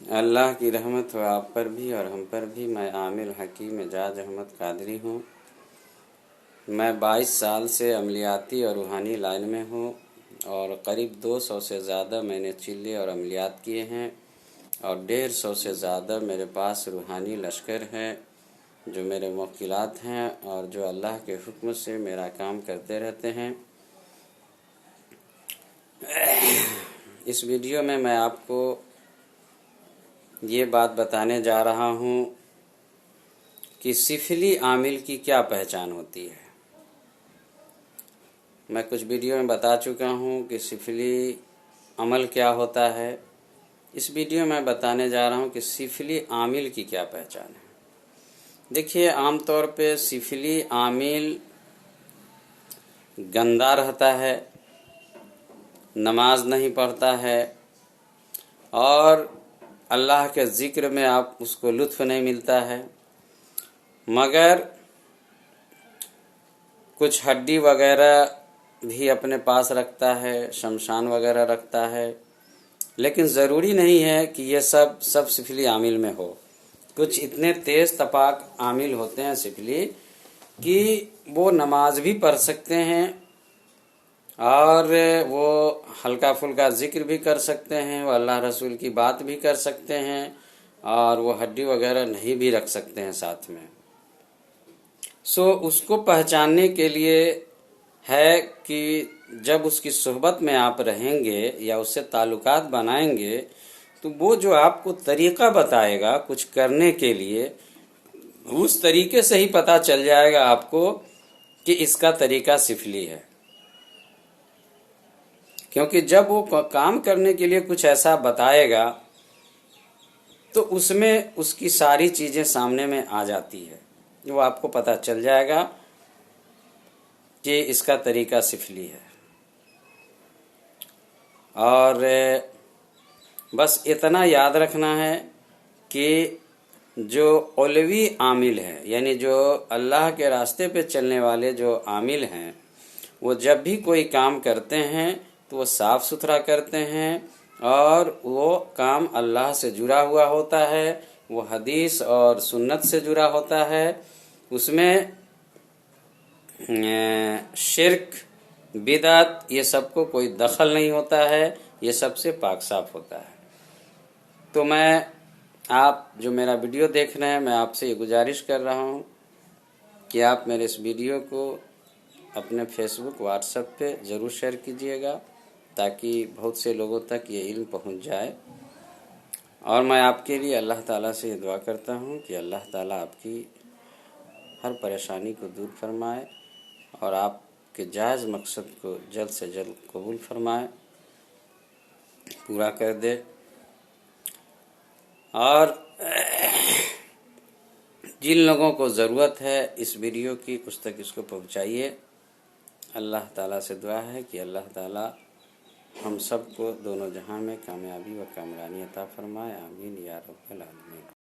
اللہ کی رحمت ہو آپ پر بھی اور ہم پر بھی۔ میں عامر حکیم اعجاز احمد قادری ہوں۔ میں 22 سال سے عملیاتی اور روحانی لائن میں ہوں اور قریب 200 سے زیادہ میں نے چلے اور عملیات کیے ہیں اور 150 سے زیادہ میرے پاس روحانی لشکر ہے جو میرے موکلات ہیں اور جو اللہ کے حکم سے میرا کام کرتے رہتے ہیں۔ اس ویڈیو میں آپ کو یہ بات بتانے جا رہا ہوں کہ سفلی عامل کی کیا پہچان ہوتی ہے۔ میں کچھ ویڈیو میں بتا چکا ہوں کہ سفلی عمل کیا ہوتا ہے۔ اس ویڈیو میں بتانے جا رہا ہوں کہ سفلی عامل کی کیا پہچان ہے۔ دیکھیے، عام طور پہ سفلی عامل گندا رہتا ہے، نماز نہیں پڑھتا ہے اور اللہ کے ذکر میں آپ اس کو لطف نہیں ملتا ہے، مگر کچھ ہڈی وغیرہ بھی اپنے پاس رکھتا ہے، شمشان وغیرہ رکھتا ہے، لیکن ضروری نہیں ہے کہ یہ سب سفلی عامل میں ہو۔ کچھ اتنے تیز تپاک عامل ہوتے ہیں سفلی کہ وہ نماز بھی پڑھ سکتے ہیں اور وہ ہلکا پھلکا ذکر بھی کر سکتے ہیں، وہ اللہ رسول کی بات بھی کر سکتے ہیں اور وہ ہڈی وغیرہ نہیں بھی رکھ سکتے ہیں ساتھ میں۔ اس کو پہچاننے کے لیے ہے کہ جب اس کی صحبت میں آپ رہیں گے یا اس سے تعلقات بنائیں گے تو وہ جو آپ کو طریقہ بتائے گا کچھ کرنے کے لیے، اس طریقے سے ہی پتہ چل جائے گا آپ کو کہ اس کا طریقہ سفلی ہے۔ کیونکہ جب وہ کام کرنے کے لیے کچھ ایسا بتائے گا تو اس میں اس کی ساری چیزیں سامنے میں آ جاتی ہے، وہ آپ کو پتہ چل جائے گا کہ اس کا طریقہ سفلی ہے۔ اور بس اتنا یاد رکھنا ہے کہ جو علوی عامل ہیں، یعنی جو اللہ کے راستے پہ چلنے والے جو عامل ہیں، وہ جب بھی کوئی کام کرتے ہیں تو وہ صاف ستھرا کرتے ہیں اور وہ کام اللہ سے جڑا ہوا ہوتا ہے، وہ حدیث اور سنت سے جڑا ہوتا ہے، اس میں شرک بدعت یہ سب کو کوئی دخل نہیں ہوتا ہے، یہ سب سے پاک صاف ہوتا ہے۔ تو میں آپ جو میرا ویڈیو دیکھ رہے ہیں، میں آپ سے یہ گزارش کر رہا ہوں کہ آپ میرے اس ویڈیو کو اپنے فیس بک واٹس ایپ پہ ضرور شیئر کیجئے گا تاکہ بہت سے لوگوں تک یہ علم پہنچ جائے۔ اور میں آپ کے لیے اللہ تعالیٰ سے یہ دعا کرتا ہوں کہ اللہ تعالیٰ آپ کی ہر پریشانی کو دور فرمائے اور آپ کے جائز مقصد کو جلد سے جلد قبول فرمائے، پورا کر دے۔ اور جن لوگوں کو ضرورت ہے اس ویڈیو کی، اس تک اس کو پہنچائیے۔ اللہ تعالیٰ سے دعا ہے کہ اللہ تعالیٰ ہم سب کو دونوں جہاں میں کامیابی و کامرانی عطا فرمائے۔ آمین یا رب العالمین۔